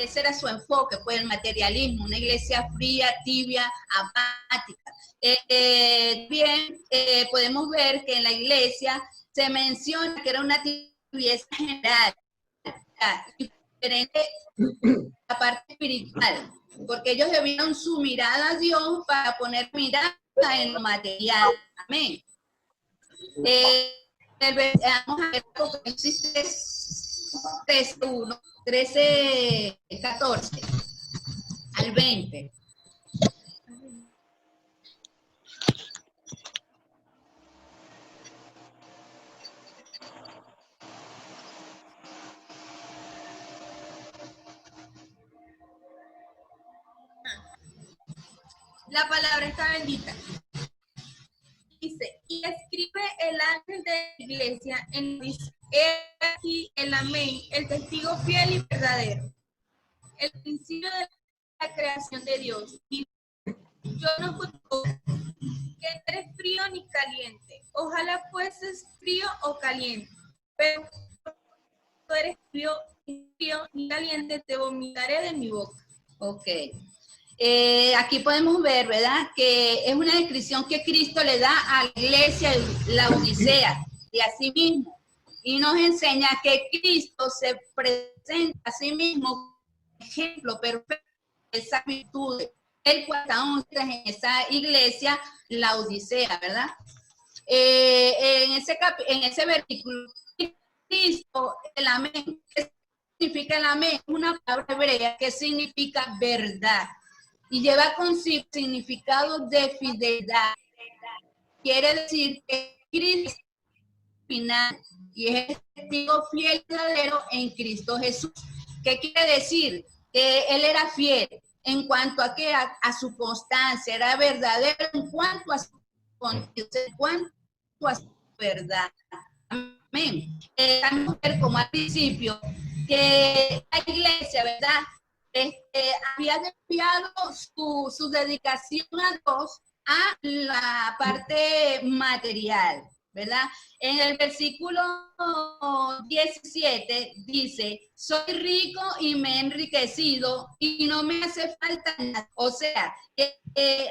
ese era su enfoque, pues el materialismo, una iglesia fría, tibia, apática. Bien, podemos ver que en la iglesia se menciona que era una tibieza general, diferente a la parte espiritual, porque ellos debieron su mirada a Dios para poner mirada en lo material. Amén. Vamos a ver Apocalipsis 13:1, 13:14 al 20. La palabra está bendita. Dice, y escribe el ángel de la iglesia en aquí el amén, el testigo fiel y verdadero, el principio de la creación de Dios. Y yo no conozco que eres frío ni caliente. Ojalá fueses frío o caliente, pero tú eres frío ni caliente, te vomitaré de mi boca. Ok. Aquí podemos ver, ¿verdad?, que es una descripción que Cristo le da a la iglesia, la Odisea, y a sí mismo. Y nos enseña que Cristo se presenta a sí mismo como ejemplo perfecto de esa virtud, el cual estamos en esa iglesia, la Odisea, ¿verdad? En ese versículo, Cristo, el amén, ¿qué significa el amén? Una palabra hebrea que significa verdad y lleva consigo significado de fidelidad. Quiere decir que Cristo es final y es el testigo fiel y verdadero en Cristo Jesús. ¿Qué quiere decir? Que Él era fiel en cuanto a que a su constancia, era verdadero en cuanto a su constancia, en cuanto a su verdad. Amén. Vamos a ver como al principio que la iglesia, ¿verdad?, había desviado su dedicación a Dios a la parte material, ¿verdad? En el versículo 17 dice, soy rico y me he enriquecido y no me hace falta nada. O sea,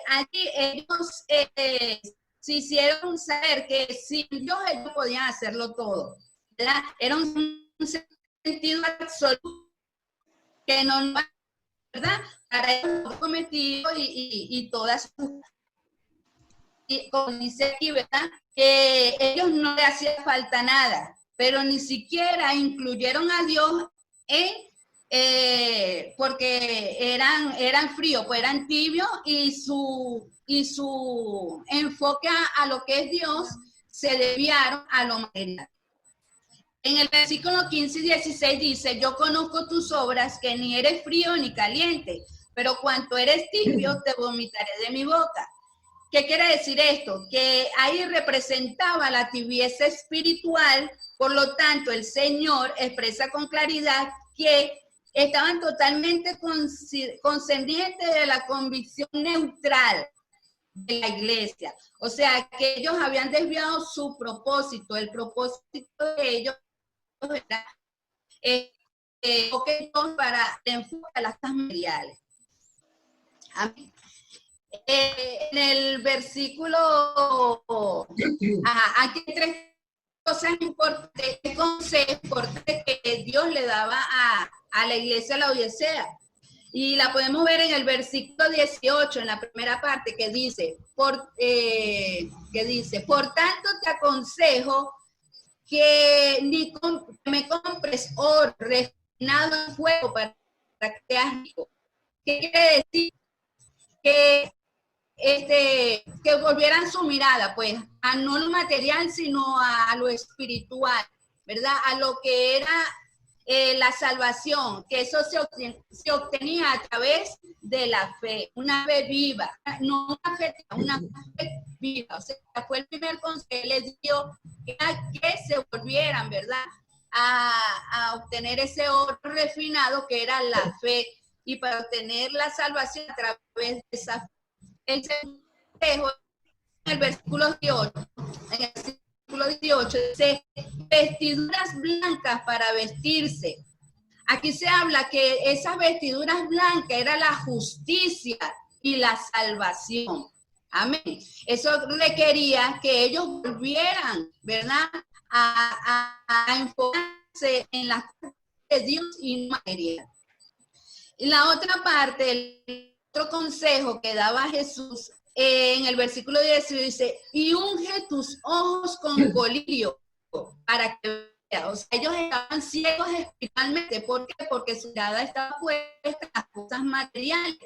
aquí ellos se hicieron saber que sin Dios ellos podían hacerlo todo, ¿verdad? Era un sentido absoluto que no, ¿verdad?, para ellos cometido y todas sus, y como dice aquí, ¿verdad?, que ellos no le hacía falta nada, pero ni siquiera incluyeron a Dios en, porque eran fríos, pues eran tibios y su enfoque a lo que es Dios se desviaron a lo material. En el versículo 15 y 16 dice, yo conozco tus obras, que ni eres frío ni caliente, pero cuanto eres tibio, te vomitaré de mi boca. ¿Qué quiere decir esto? Que ahí representaba la tibieza espiritual, por lo tanto el Señor expresa con claridad que estaban totalmente conscientes de la convicción neutral de la iglesia. O sea, que ellos habían desviado su propósito, el propósito de ellos era para enfocar a las cosas materiales. Amén. En el versículo, aquí hay tres cosas importantes, consejos importantes que Dios le daba a la iglesia de la Odisea. Y la podemos ver en el versículo 18, en la primera parte, que dice, por tanto te aconsejo que me compres oro refinado en fuego para que seas rico. ¿Qué quiere decir? Que volvieran su mirada, pues, a no lo material, sino a lo espiritual, ¿verdad? A lo que era la salvación, que eso se obtenía a través de la fe, una fe viva, no una fe viva. O sea, fue el primer consejo que les dio, que se volvieran, ¿verdad?, a obtener ese oro refinado que era la fe, y para obtener la salvación a través de esa fe. El consejo en el versículo 18, dice, vestiduras blancas para vestirse, Aquí se habla que esas vestiduras blancas era la justicia y la salvación. Amén. Eso requería que ellos volvieran, ¿verdad? A enfocarse en las cosas de Dios y no material. Y la otra parte, el otro consejo que daba Jesús en el versículo 10 dice, y unge tus ojos con colirio para que veas. O sea, ellos estaban ciegos espiritualmente. ¿Por qué? Porque su mirada estaba puesta en las cosas materiales.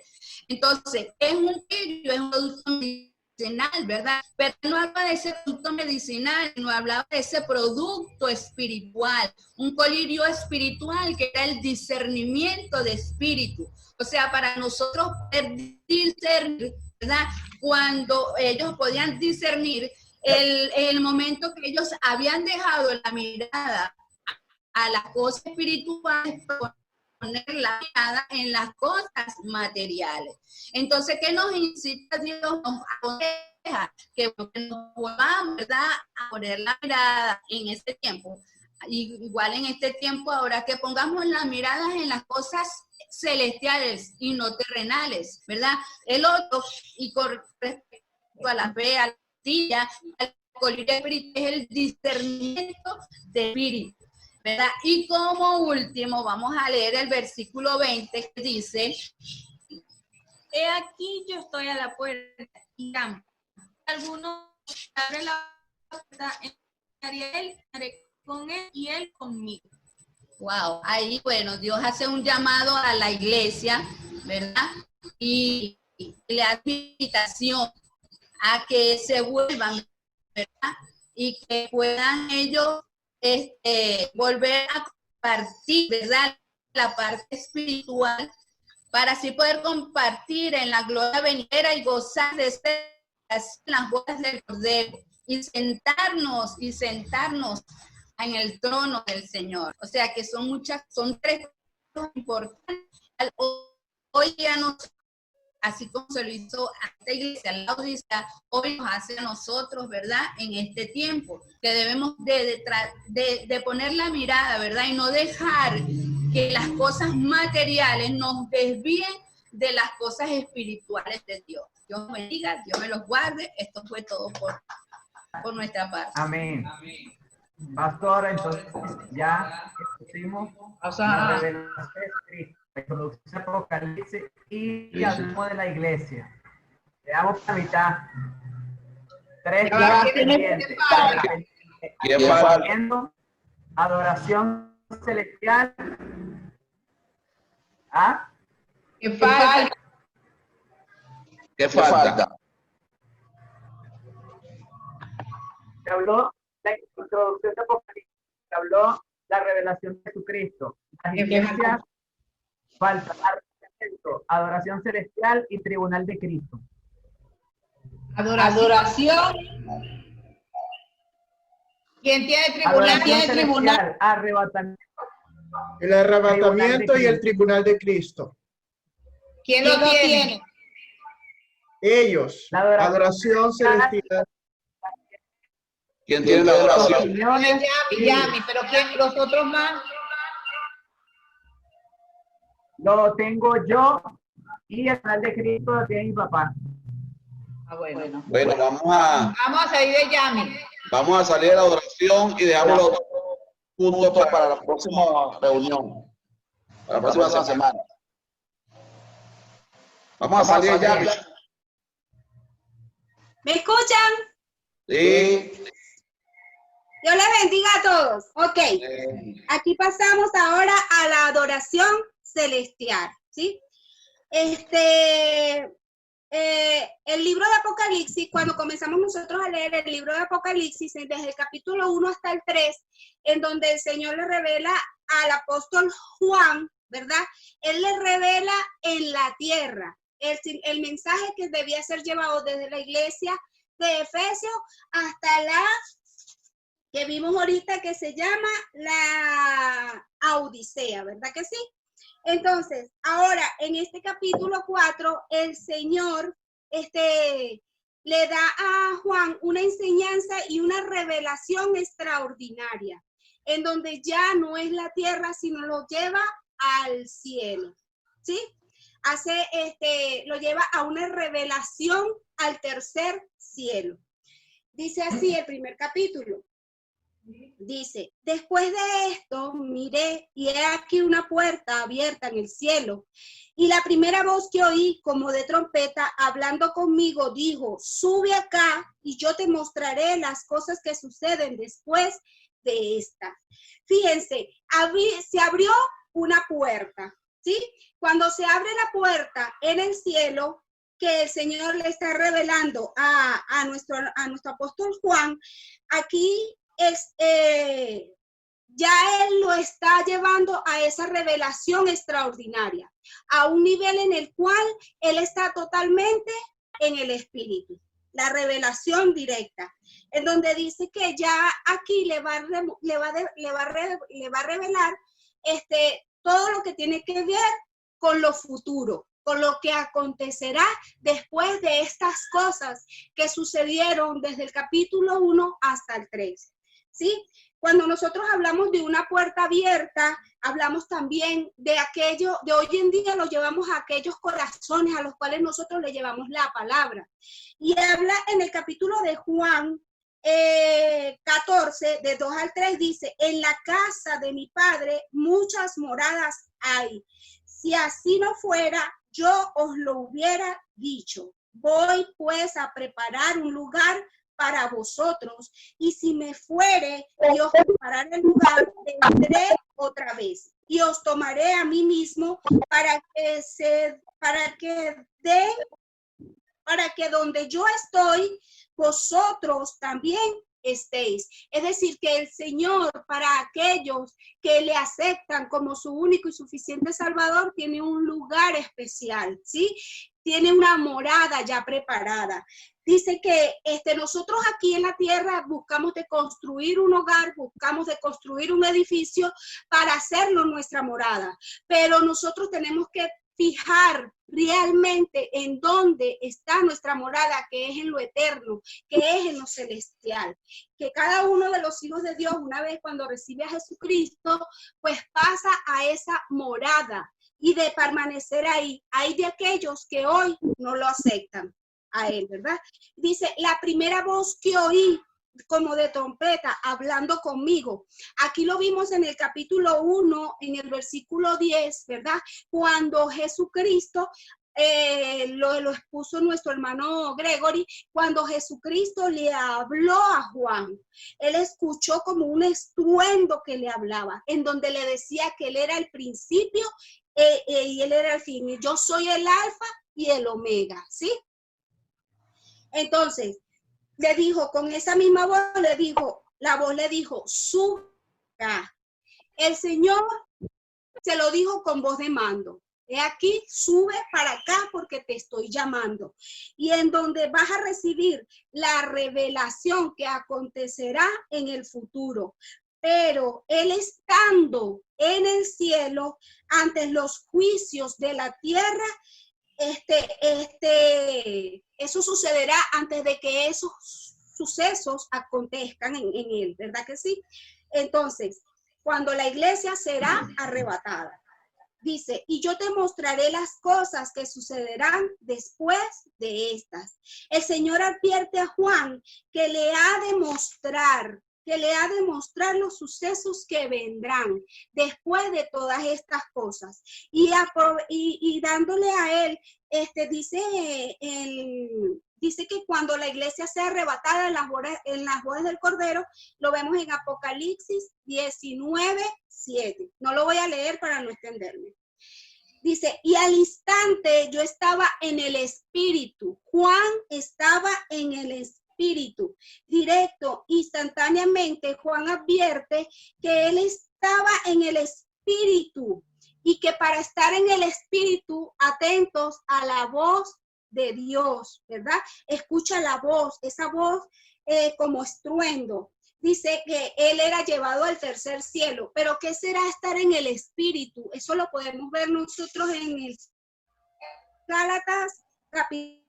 Entonces, es un colirio, es un producto medicinal, ¿verdad? Pero no hablaba de ese producto medicinal, no hablaba de ese producto espiritual, un colirio espiritual que era el discernimiento de espíritu. O sea, para nosotros poder discernir, ¿verdad? Cuando ellos podían discernir el momento que ellos habían dejado la mirada a las cosas espirituales, poner la mirada en las cosas materiales. Entonces, ¿qué nos incita Dios? Nos aconseja que nos volvamos, ¿verdad?, a poner la mirada en este tiempo. Igual en este tiempo ahora, que pongamos las miradas en las cosas celestiales y no terrenales, ¿verdad? El otro, y con respecto a la fe, a la silla, al colirio espiritual, es el discernimiento de espíritu, ¿verdad? Y como último, vamos a leer el versículo 20 que dice, he aquí yo estoy a la puerta y llamo. Alguno abre la puerta, entraré con él y él conmigo. Wow, ahí, bueno, Dios hace un llamado a la iglesia, ¿verdad? Y le hace invitación a que se vuelvan, ¿verdad? Y que puedan ellos volver a compartir, ¿verdad?, la parte espiritual, para así poder compartir en la gloria venidera y gozar de las bodas del Cordero y sentarnos en el trono del Señor. O sea que son tres cosas importantes. Hoy ya nos, así como se lo hizo a esta iglesia, a la Odisea, hoy nos hace a nosotros, ¿verdad?, en este tiempo, que debemos de poner la mirada, ¿verdad?, y no dejar que las cosas materiales nos desvíen de las cosas espirituales de Dios. Dios me bendiga, Dios me los guarde. Esto fue todo por nuestra parte. Amén. Pastor, entonces ya pusimos la revelación de Cristo, la introducción de Apocalipsis y hablamos de la iglesia. Veamos la mitad. Tres días pendientes. Adoración celestial. ¿Ah? ¿Qué falta? ¿Qué falta? Se habló la introducción de Apocalipsis, se habló la revelación de Jesucristo. Las iglesias falta adoración celestial y tribunal de Cristo. Adoración. ¿Quién tiene tribunal? ¿Quién tiene tribunal? Arrebatamiento. El arrebatamiento y el tribunal de Cristo. ¿Quién lo tiene? Ellos. La adoración celestial. ¿Quién tiene la adoración? Yami, pero ¿quién? ¿Los otros más? Lo tengo yo y el tribunal de Cristo lo tiene mi papá. Ah, bueno. Bueno, vamos a salir de Yami. Vamos a salir de la adoración y dejamos los puntos para la próxima reunión, para la próxima semana. Vamos a salir ya. ¿Me escuchan? Sí. Dios les bendiga a todos. Ok, aquí pasamos ahora a la adoración celestial, ¿sí? El libro de Apocalipsis, cuando comenzamos nosotros a leer el libro de Apocalipsis, desde el capítulo 1 hasta el 3, en donde el Señor le revela al apóstol Juan, ¿verdad? Él le revela en la tierra el mensaje que debía ser llevado desde la iglesia de Efesios hasta la que vimos ahorita, que se llama la Odisea, ¿verdad que sí? Entonces, ahora, en este capítulo 4, el Señor le da a Juan una enseñanza y una revelación extraordinaria, en donde ya no es la tierra, sino lo lleva al cielo, ¿sí? Lo lleva a una revelación al tercer cielo. Dice así el primer capítulo. Dice, después de esto miré y he aquí una puerta abierta en el cielo. Y la primera voz que oí como de trompeta hablando conmigo dijo, sube acá y yo te mostraré las cosas que suceden después de esta. Fíjense, se abrió una puerta, ¿sí? Cuando se abre la puerta en el cielo, que el Señor le está revelando a nuestro apóstol Juan, aquí ya él lo está llevando a esa revelación extraordinaria, a un nivel en el cual él está totalmente en el Espíritu, la revelación directa, en donde dice que ya aquí le va a revelar todo lo que tiene que ver con lo futuro, con lo que acontecerá después de estas cosas que sucedieron desde el capítulo 1 hasta el 3. ¿Sí? Cuando nosotros hablamos de una puerta abierta, hablamos también de aquello, de hoy en día lo llevamos a aquellos corazones a los cuales nosotros le llevamos la palabra. Y habla en el capítulo de Juan 14, de 2 al 3, dice, en la casa de mi padre muchas moradas hay. Si así no fuera, yo os lo hubiera dicho. Voy pues a preparar un lugar para vosotros, y si me fuere y os prepararé el lugar, vendré otra vez y os tomaré a mí mismo para que donde yo estoy, vosotros también estéis. Es decir, que el Señor, para aquellos que le aceptan como su único y suficiente Salvador, tiene un lugar especial, ¿sí? Tiene una morada ya preparada. Dice que nosotros aquí en la tierra buscamos de construir un hogar, buscamos de construir un edificio para hacerlo nuestra morada, pero nosotros tenemos que fijar realmente en dónde está nuestra morada, que es en lo eterno, que es en lo celestial. Que cada uno de los hijos de Dios, una vez cuando recibe a Jesucristo, pues pasa a esa morada y de permanecer ahí. Hay de aquellos que hoy no lo aceptan a él, ¿verdad? Dice, la primera voz que oí como de trompeta hablando conmigo. Aquí lo vimos en el capítulo 1, en el versículo 10, ¿verdad? Cuando Jesucristo, lo expuso nuestro hermano Gregory, cuando Jesucristo le habló a Juan, él escuchó como un estruendo que le hablaba, en donde le decía que él era el principio y él era el fin. Y yo soy el alfa y el omega, ¿sí? Entonces, le dijo, con esa misma voz, la voz le dijo, sube acá. El Señor se lo dijo con voz de mando. He aquí, sube para acá porque te estoy llamando. Y en donde vas a recibir la revelación que acontecerá en el futuro. Pero él estando en el cielo, ante los juicios de la tierra, eso sucederá antes de que esos sucesos acontezcan en él, ¿verdad que sí? Entonces, cuando la iglesia será arrebatada, dice, y yo te mostraré las cosas que sucederán después de estas. El Señor advierte a Juan que le ha de mostrar los sucesos que vendrán después de todas estas cosas. Y dándole a él, dice que cuando la iglesia sea arrebatada en las bodas del Cordero, lo vemos en Apocalipsis 19:7. No lo voy a leer para no extenderme. Dice, y al instante yo estaba en el Espíritu. Juan estaba en el Espíritu. Directo, instantáneamente, Juan advierte que él estaba en el Espíritu y que para estar en el Espíritu, atentos a la voz de Dios, ¿verdad? Escucha la voz, esa voz como estruendo. Dice que él era llevado al tercer cielo, pero ¿qué será estar en el Espíritu? Eso lo podemos ver nosotros en el Gálatas capítulo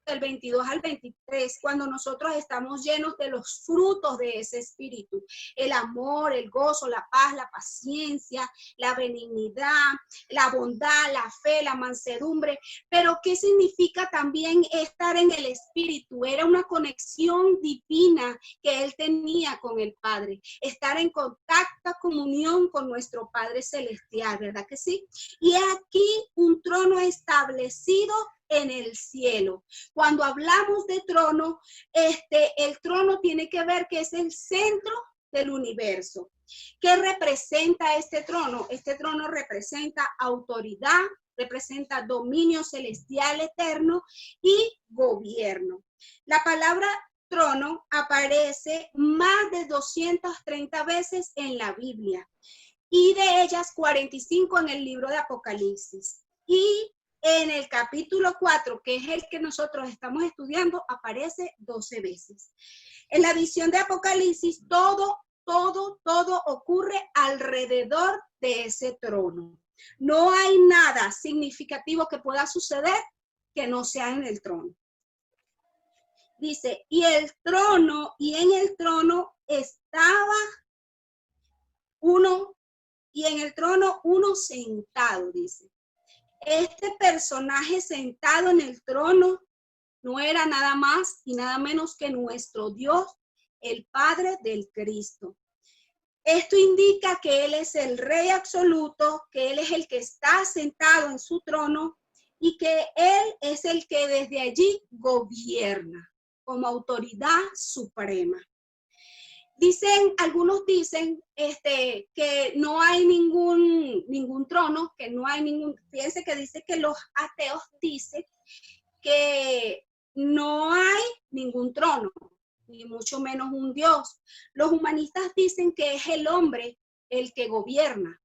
del 22 al 23, cuando nosotros estamos llenos de los frutos de ese espíritu, el amor, el gozo, la paz, la paciencia, la benignidad, la bondad, la fe, la mansedumbre. Pero ¿qué significa también estar en el espíritu? Era una conexión divina que él tenía con el Padre, estar en contacto, comunión con nuestro Padre Celestial, ¿verdad que sí? Y aquí un trono establecido en el cielo. Cuando hablamos de trono, el trono tiene que ver que es el centro del universo. ¿Qué representa este trono? Este trono representa autoridad, representa dominio celestial eterno y gobierno. La palabra trono aparece más de 230 veces en la Biblia y de ellas 45 en el libro de Apocalipsis. Y en el capítulo 4, que es el que nosotros estamos estudiando, aparece 12 veces. En la visión de Apocalipsis, todo ocurre alrededor de ese trono. No hay nada significativo que pueda suceder que no sea en el trono. Dice, y en el trono estaba uno sentado, dice. Este personaje sentado en el trono no era nada más y nada menos que nuestro Dios, el Padre del Cristo. Esto indica que Él es el Rey absoluto, que Él es el que está sentado en su trono y que Él es el que desde allí gobierna como autoridad suprema. Algunos dicen que no hay ningún trono, que no hay fíjense que dice que los ateos dicen que no hay ningún trono, ni mucho menos un Dios. Los humanistas dicen que es el hombre el que gobierna.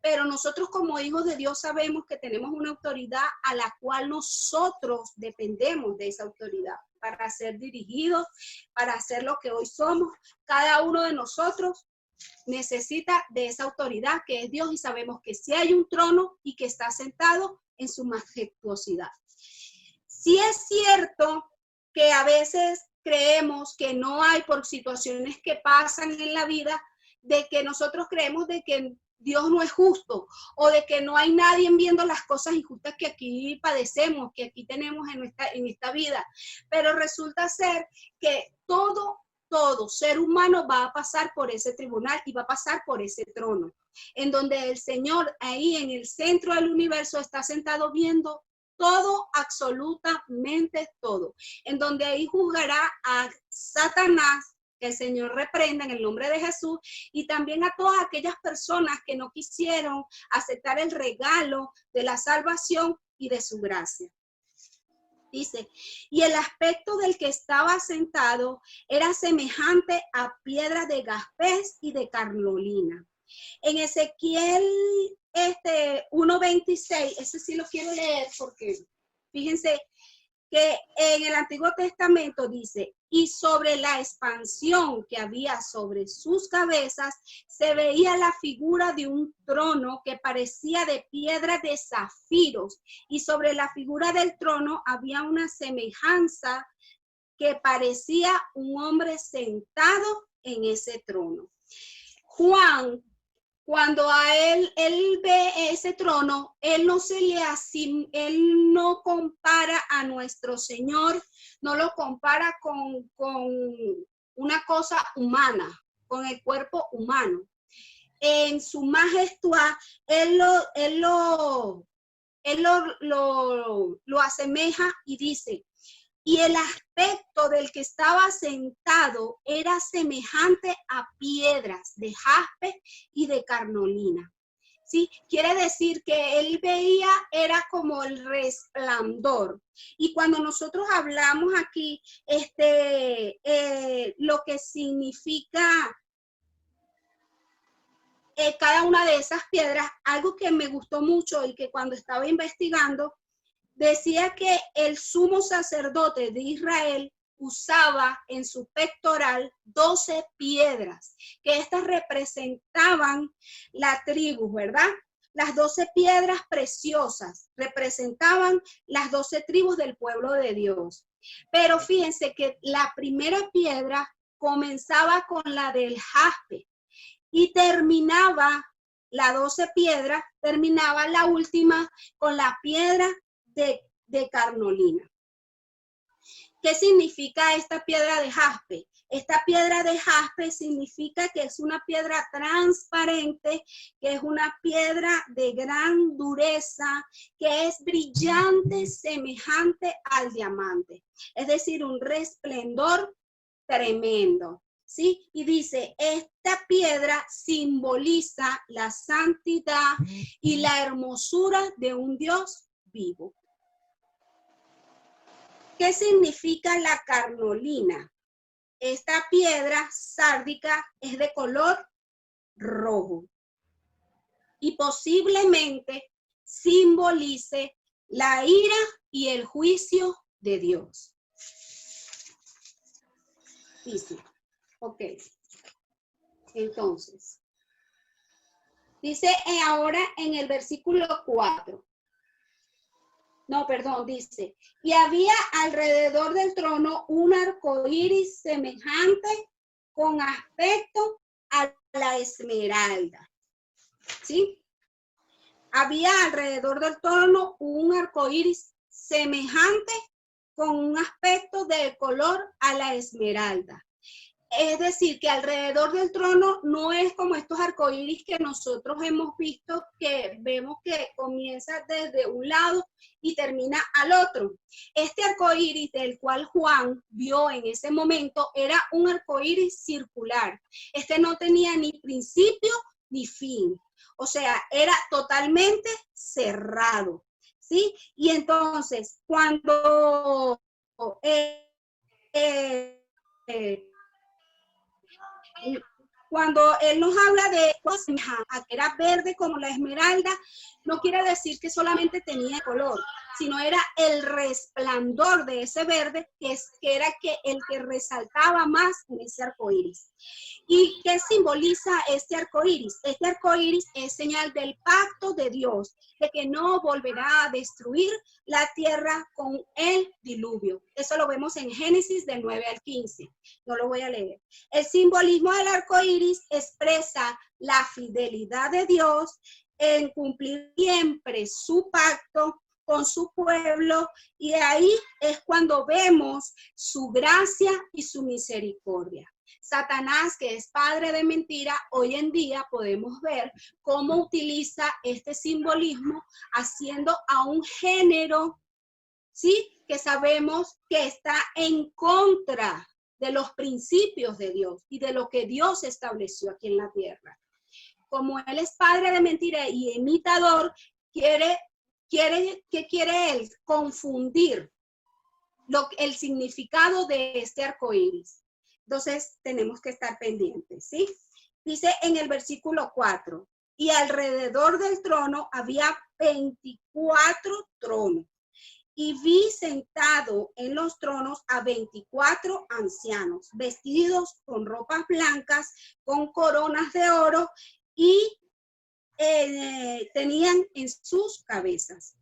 Pero nosotros como hijos de Dios sabemos que tenemos una autoridad a la cual nosotros dependemos de esa autoridad para ser dirigidos, para hacer lo que hoy somos. Cada uno de nosotros necesita de esa autoridad que es Dios y sabemos que sí hay un trono y que está sentado en su majestuosidad. Sí es cierto que a veces creemos que no hay por situaciones que pasan en la vida, de que nosotros creemos de que Dios no es justo o de que no hay nadie viendo las cosas injustas que aquí padecemos, que aquí tenemos en esta vida. Pero resulta ser que todo ser humano va a pasar por ese tribunal y va a pasar por ese trono, en donde el Señor ahí en el centro del universo está sentado viendo todo, absolutamente todo, en donde ahí juzgará a Satanás, que el Señor reprenda en el nombre de Jesús, y también a todas aquellas personas que no quisieron aceptar el regalo de la salvación y de su gracia. Dice, y el aspecto del que estaba sentado era semejante a piedra de jaspes y de carnolina. En Ezequiel 1:26, ese sí lo quiero leer porque fíjense que en el Antiguo Testamento dice, y sobre la expansión que había sobre sus cabezas se veía la figura de un trono que parecía de piedra de zafiros, y sobre la figura del trono había una semejanza que parecía un hombre sentado en ese trono. Juan, cuando a él ve ese trono, él no compara a nuestro Señor, no lo compara con una cosa humana, con el cuerpo humano. En su majestad, él lo asemeja y dice, y el aspecto del que estaba sentado era semejante a piedras de jaspe y de carnolina. ¿Sí? Quiere decir que él veía, era como el resplandor. Y cuando nosotros hablamos aquí, lo que significa cada una de esas piedras, algo que me gustó mucho y que cuando estaba investigando, decía que el sumo sacerdote de Israel usaba en su pectoral 12 piedras, que estas representaban la tribu, ¿verdad? Las 12 piedras preciosas representaban las 12 tribus del pueblo de Dios. Pero fíjense que la primera piedra comenzaba con la del jaspe y terminaba, la 12 piedras, terminaba la última con la piedra de carnolina. ¿Qué significa esta piedra de jaspe? Esta piedra de jaspe significa que es una piedra transparente, que es una piedra de gran dureza, que es brillante, semejante al diamante. Es decir, un resplendor tremendo, ¿sí? Y dice, esta piedra simboliza la santidad y la hermosura de un Dios vivo. ¿Qué significa la carnolina? Esta piedra sárdica es de color rojo y posiblemente simbolice la ira y el juicio de Dios. Dice, ok. Entonces, dice ahora en el versículo 4. No, perdón, dice, y había alrededor del trono un arco iris semejante con aspecto a la esmeralda. ¿Sí? Había alrededor del trono un arco iris semejante con un aspecto del color a la esmeralda. Es decir, que alrededor del trono no es como estos arcoíris que nosotros hemos visto, que vemos que comienza desde un lado y termina al otro. Este arcoíris del cual Juan vio en ese momento era un arcoíris circular. Este no tenía ni principio ni fin. O sea, era totalmente cerrado. ¿Sí? Y entonces, cuando él nos habla de que era verde como la esmeralda, no quiere decir que solamente tenía color, sino era el resplandor de ese verde, que era el que resaltaba más en ese arco iris. ¿Y qué simboliza este arco iris? Este arco iris es señal del pacto de Dios, de que no volverá a destruir la tierra con el diluvio. Eso lo vemos en Génesis del 9 al 15. No lo voy a leer. El simbolismo del arco iris expresa la fidelidad de Dios en cumplir siempre su pacto con su pueblo, y ahí es cuando vemos su gracia y su misericordia. Satanás, que es padre de mentira, hoy en día podemos ver cómo utiliza este simbolismo haciendo a un género, ¿sí?, que sabemos que está en contra de los principios de Dios y de lo que Dios estableció aquí en la tierra. Como él es padre de mentira y imitador, ¿qué quiere él? Confundir el significado de este arco iris. Entonces, tenemos que estar pendientes, ¿sí? Dice en el versículo 4, y alrededor del trono había 24 tronos, y vi sentado en los tronos a 24 ancianos, vestidos con ropas blancas, con coronas de oro, y tenían en sus cabezas.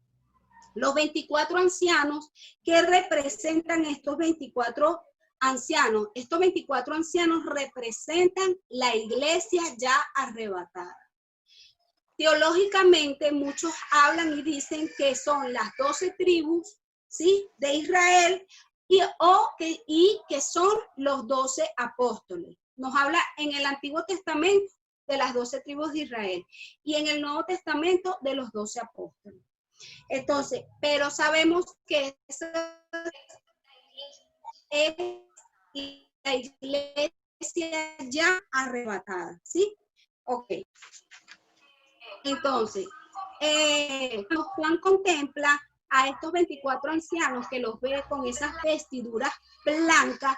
Los 24 ancianos, que representan estos 24 ancianos? Estos 24 ancianos representan la iglesia ya arrebatada. Teológicamente, muchos hablan y dicen que son las 12 tribus, ¿sí?, de Israel, y que son los 12 apóstoles. Nos habla en el Antiguo Testamento de las 12 tribus de Israel y en el Nuevo Testamento de los 12 apóstoles. Entonces, pero sabemos que esa es la iglesia ya arrebatada, ¿sí? Ok. Entonces, Juan contempla a estos 24 ancianos que los ve con esas vestiduras blancas.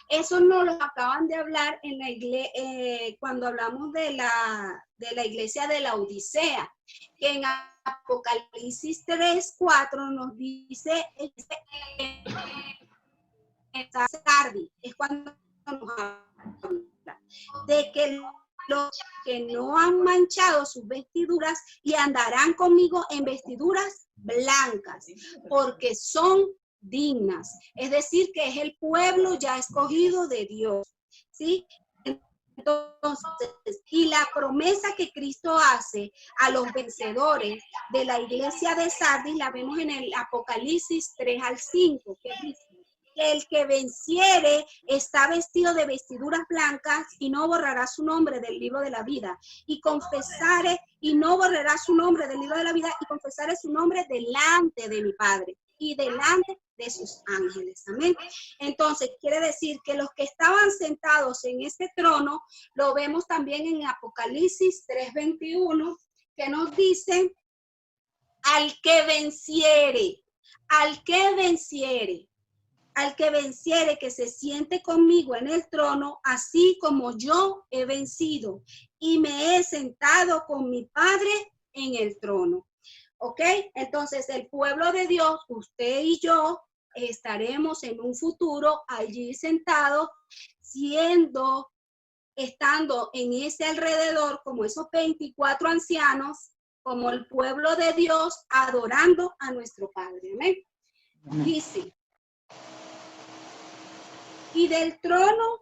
Eso nos lo acaban de hablar en la iglesia, cuando hablamos de la iglesia de la Odisea, que en Apocalipsis 3:4 nos dice es cuando nos habla de que los que no han manchado sus vestiduras y andarán conmigo en vestiduras blancas, porque son dignas. Es decir, que es el pueblo ya escogido de Dios, ¿sí? Entonces, y la promesa que Cristo hace a los vencedores de la iglesia de Sardis la vemos en el Apocalipsis 3 al 5, que dice que el que venciere está vestido de vestiduras blancas y no borrará su nombre del libro de la vida, y confesare y no borrará su nombre del libro de la vida, y confesare su nombre delante de mi Padre y delante de sus ángeles. Amén. Entonces, quiere decir que los que estaban sentados en este trono, lo vemos también en Apocalipsis 3:21, que nos dice, al que venciere, al que venciere, al que venciere, que se siente conmigo en el trono, así como yo he vencido y me he sentado con mi Padre en el trono. ¿Ok? Entonces, el pueblo de Dios, usted y yo, estaremos en un futuro allí sentados, estando en ese alrededor, como esos 24 ancianos, como el pueblo de Dios, adorando a nuestro Padre. Amén. Dice, y del trono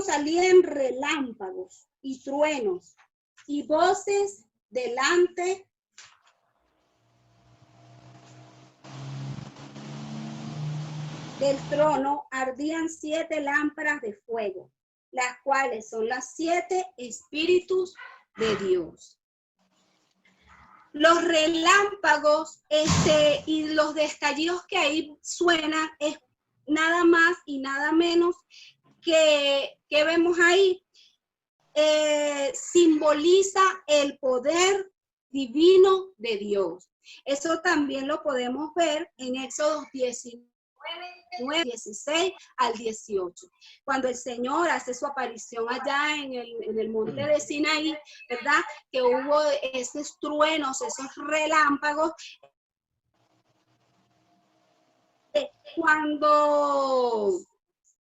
salían relámpagos y truenos y voces delante del trono ardían 7 lámparas de fuego, las cuales son las 7 espíritus de Dios. Los relámpagos y los destellos que ahí suenan es nada más y nada menos que vemos ahí, simboliza el poder divino de Dios. Eso también lo podemos ver en Éxodo 19, 16 al 18, cuando el Señor hace su aparición allá en el monte de Sinaí, ¿verdad? Que hubo esos truenos, esos relámpagos.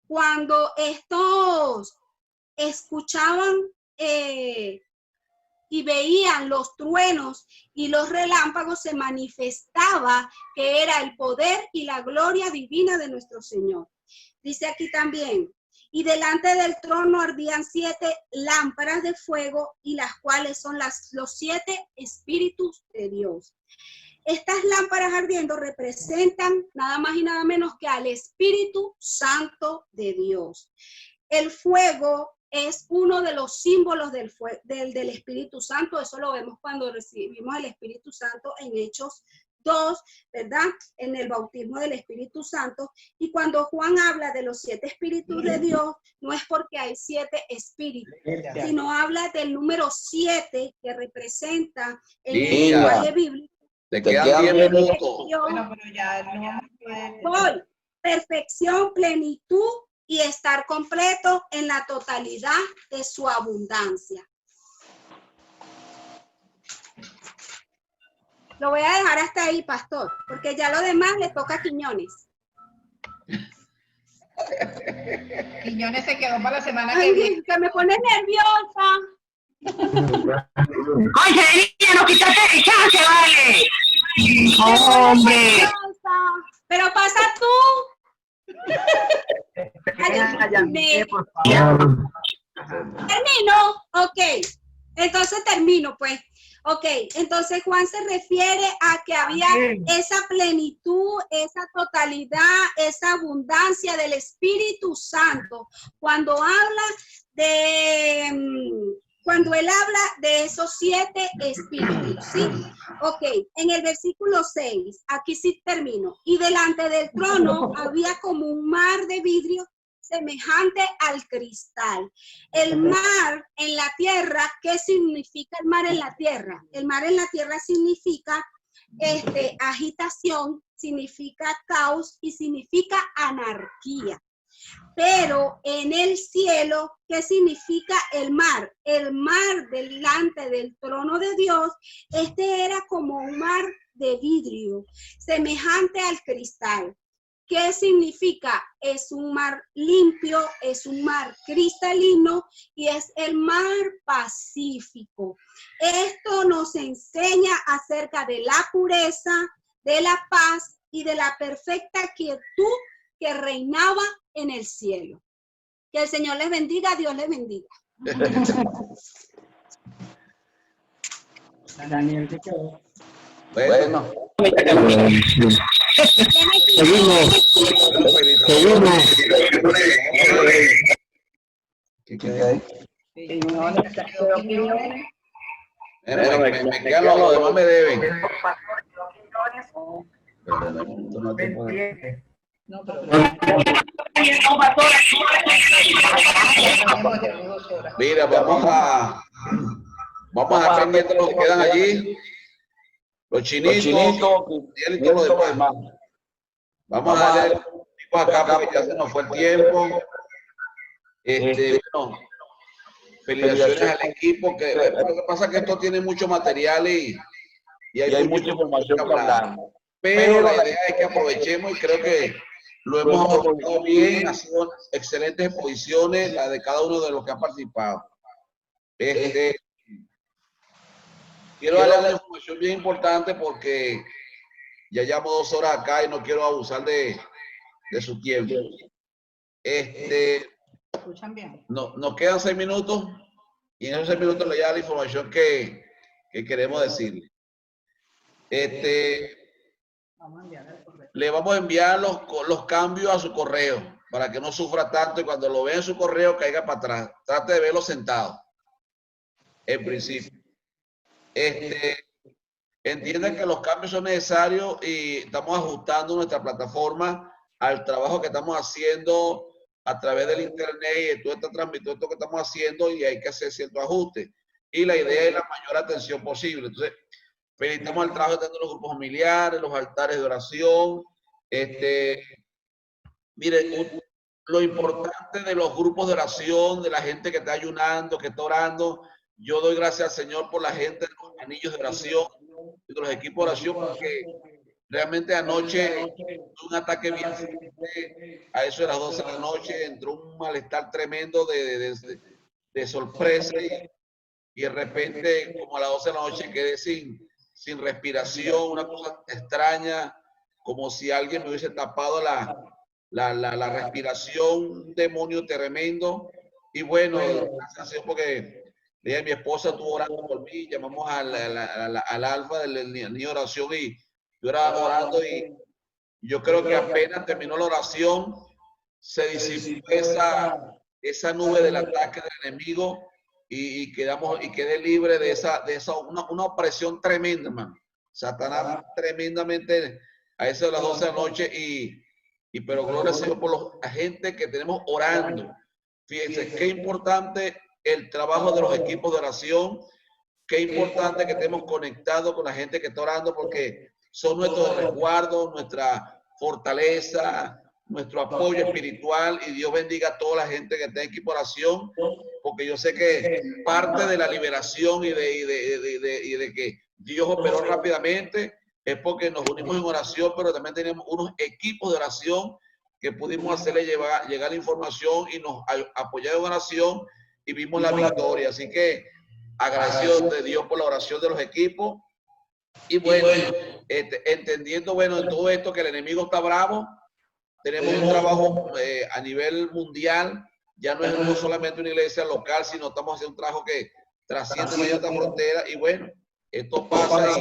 Cuando estos escuchaban y veían los truenos y los relámpagos, se manifestaba que era el poder y la gloria divina de nuestro Señor. Dice aquí también, y delante del trono ardían 7 lámparas de fuego, y las cuales son los 7 espíritus de Dios. Estas lámparas ardiendo representan nada más y nada menos que al Espíritu Santo de Dios. El fuego es uno de los símbolos del Espíritu Santo. Eso lo vemos cuando recibimos el Espíritu Santo en Hechos 2, ¿verdad? En el bautismo del Espíritu Santo. Y cuando Juan habla de los 7 espíritus de Dios, no es porque hay 7 espíritus, sino habla del número 7 que representa en el lenguaje bíblico. Te quedan 10 minutos. Bueno, pero ya no vamos a perfección, plenitud y estar completo en la totalidad de su abundancia. Lo voy a dejar hasta ahí, pastor, porque ya lo demás le toca a Quiñones. Quiñones se quedó para la semana que viene. Que me pone nerviosa. Oye, no quítate de chance, vale. Hombre. Pero pasa tú. Termino. Ok. Entonces termino, pues. Ok, entonces Juan se refiere a que había esa plenitud, esa totalidad, esa abundancia del Espíritu Santo cuando él habla de esos 7 espíritus, ¿sí? Ok, en el versículo 6, aquí sí termino. Y delante del trono había como un mar de vidrio semejante al cristal. El mar en la tierra, ¿qué significa el mar en la tierra? El mar en la tierra significa agitación, significa caos y significa anarquía. Pero en el cielo, ¿qué significa el mar? El mar delante del trono de Dios, era como un mar de vidrio, semejante al cristal. ¿Qué significa? Es un mar limpio, es un mar cristalino y es el mar Pacífico. Esto nos enseña acerca de la pureza, de la paz y de la perfecta quietud que reinaba en el cielo. Que el Señor les bendiga, Dios les bendiga. Daniel, ¿qué quedó? Bueno. Me quedan los demás me deben. No, pero... Mira, vamos a estar pendientes los que quedan allí. Los chinitos y todos los demás. Vamos a darle acá porque ya se nos fue el tiempo. Bueno, felicitaciones al equipo. Lo que pasa es que esto tiene mucho material y hay mucha información que hablar. Pero la idea es que aprovechemos y creo que lo hemos aprovechado bien. Han sido excelentes exposiciones, la de cada uno de los que han participado. Quiero darle una información bien importante porque ya llevo 2 horas acá y no quiero abusar de su tiempo. ¿Escuchan bien? Nos quedan 6 minutos y en esos 6 minutos le da la información que queremos decirle. Le vamos a enviar los cambios a su correo para que no sufra tanto y cuando lo vea en su correo caiga para atrás. Trate de verlo sentado. En principio. Entiendan que los cambios son necesarios y estamos ajustando nuestra plataforma al trabajo que estamos haciendo a través del internet y todo esto que estamos haciendo y hay que hacer ciertos ajustes. Y la idea es la mayor atención posible. Entonces, felicitamos el trabajo de los grupos familiares, los altares de oración. Miren, lo importante de los grupos de oración, de la gente que está ayunando, que está orando. Yo doy gracias al Señor por la gente de los anillos de oración, de los equipos de oración, porque realmente anoche tuve un ataque bien fuerte, a eso de las 12 de la noche, entró un malestar tremendo de sorpresa y de repente, como a las 12 de la noche, quedé sin respiración, una cosa extraña, como si alguien me hubiese tapado la respiración, un demonio tremendo. Y bueno, gracias a Dios porque mi esposa estuvo orando por mí, llamamos al alfa del niño de oración y yo era orando y yo creo que apenas terminó la oración, se disipó esa nube del ataque del enemigo y quedé libre de una opresión tremenda, man. Satanás tremendamente a eso de las 12 de la noche pero gloria al Señor por la gente que tenemos orando. Fíjense, qué importante el trabajo de los equipos de oración, qué importante que estemos conectados con la gente que está orando porque son nuestro resguardo, nuestra fortaleza, nuestro apoyo espiritual y Dios bendiga a toda la gente que está en equipo de oración porque yo sé que parte de la liberación y de que Dios operó rápidamente es porque nos unimos en oración, pero también tenemos unos equipos de oración que pudimos hacerle llegar la información y nos apoyaron en oración y vimos la victoria. Así que agradecido de Dios por la oración de los equipos. Y bueno, entendiendo, bueno, en todo esto que el enemigo está bravo, tenemos un trabajo a nivel mundial. Ya no es solamente una iglesia local, sino estamos haciendo un trabajo que trasciende esta frontera. Y bueno, esto pasa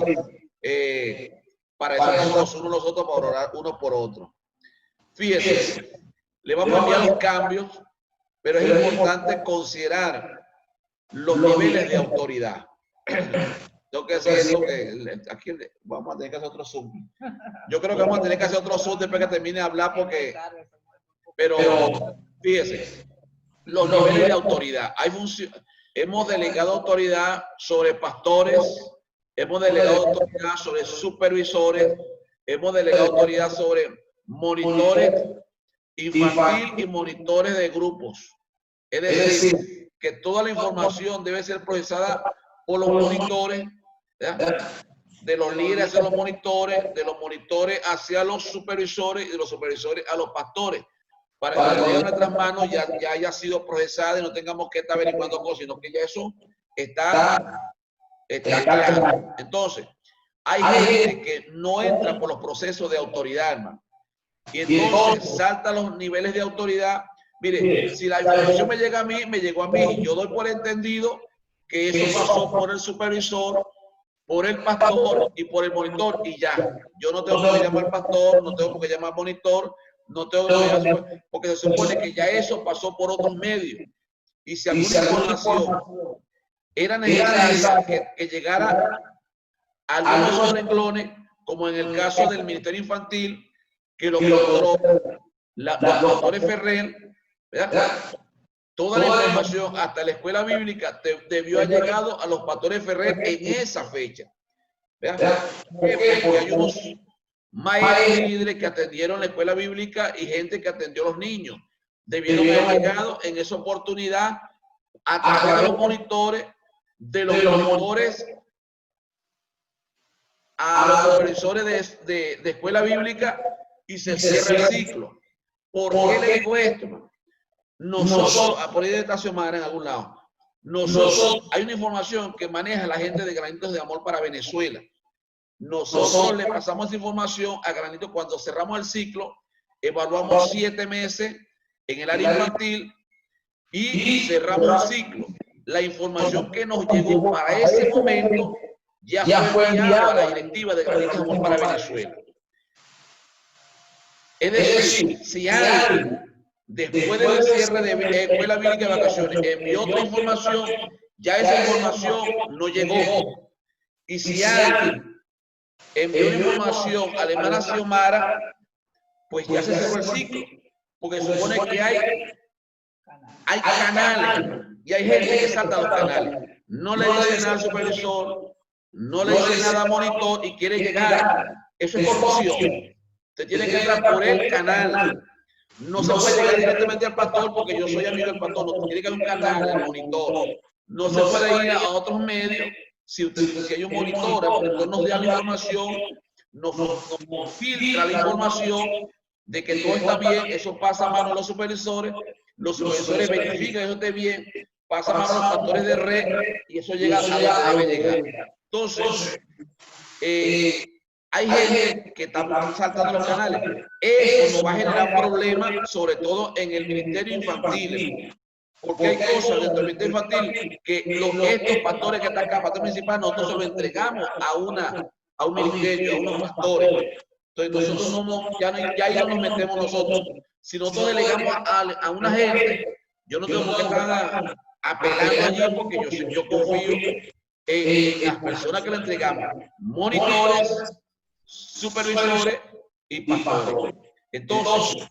y para eso estamos unos nosotros para orar uno por otro. Fíjense, le vamos a enviar los cambios, pero es importante considerar los niveles de autoridad. Tengo que decir eso, que aquí vamos a tener que hacer otro Zoom. Yo creo que vamos a tener que hacer otro Zoom después que termine de hablar porque... Pero fíjese, los niveles de autoridad. Hemos delegado autoridad sobre pastores, hemos delegado autoridad sobre supervisores, hemos delegado autoridad sobre monitores infantil y monitores de grupos. Es decir, que toda la información debe ser procesada por los monitores de los líderes hacia los monitores, de los monitores hacia los supervisores y de los supervisores a los pastores, para que la ley en nuestras manos ya haya sido procesada y no tengamos que estar averiguando cosas, sino que ya eso está claro. Entonces, hay gente que no entra por los procesos de autoridad, hermano. Y entonces salta los niveles de autoridad. Mire, si la información me llega a mí, me llegó a mí. Yo doy por entendido que eso pasó por el supervisor, por el pastor y por el monitor y ya. Yo no tengo que llamar al pastor, no tengo que llamar al monitor, no tengo que llamar, porque se supone que ya eso pasó por otros medios. Y si alguna información era necesaria que llegara a algunos de esos renglones, como en el caso del Ministerio Infantil, que lo logró los pastores Ferrer, ¿verdad? Toda la información, hasta la escuela bíblica, debió haber llegado a los pastores Ferrer en esa fecha. ¿Verdad? Porque hay unos maestros líderes que atendieron la escuela bíblica y gente que atendió a los niños. Debieron haber llegado en esa oportunidad a través de los monitores, a los supervisores de escuela bíblica y se cierra el ciclo. ¿Por qué le digo esto? Nosotros, por ahí de Xiomara en algún lado, hay una información que maneja la gente de Granitos de Amor para Venezuela. Nosotros le pasamos esa información a Granito cuando cerramos el ciclo, evaluamos 7 meses en el área infantil y cerramos el ciclo. La información que nos llegó para ese momento ya fue enviada a la directiva de Granitos de Amor para Venezuela. Es decir, si alguien después del cierre de escuela bíblica de vacaciones envió otra información, ya esa información no llegó. Y si alguien envió una información a la hermana Xiomara, pues ya se cerró el ciclo, porque se supone que hay canales y hay gente que salta los canales. No le dice nada al supervisor, no le dice nada al monitor y quiere llegar. Eso es corrupción. Usted tiene que entrar por el canal. No se puede llegar directamente al pastor porque yo soy amigo del pastor. No, tiene que haber un canal, el monitor. No se puede ir a otros medios si hay un monitor. El monitor nos da la información, nos filtra la información de que todo está bien. Eso pasa a manos de los supervisores verifican que eso esté bien, pasa a manos de los pastores de red y eso llega a donde debe llegar. Entonces, hay gente que está saltando los canales. Eso nos va a generar problemas, sobre todo en el ministerio infantil. Porque hay cosas dentro del ministerio infantil que estos pastores que están acá, pastor principal, nosotros se lo entregamos a un ministerio, a unos pastores. Entonces nosotros ya ahí nos metemos nosotros. Si nosotros delegamos a una gente, yo no tengo que estar apelando allí porque yo confío en las personas que le entregamos, monitores, supervisores y pastores. Entonces,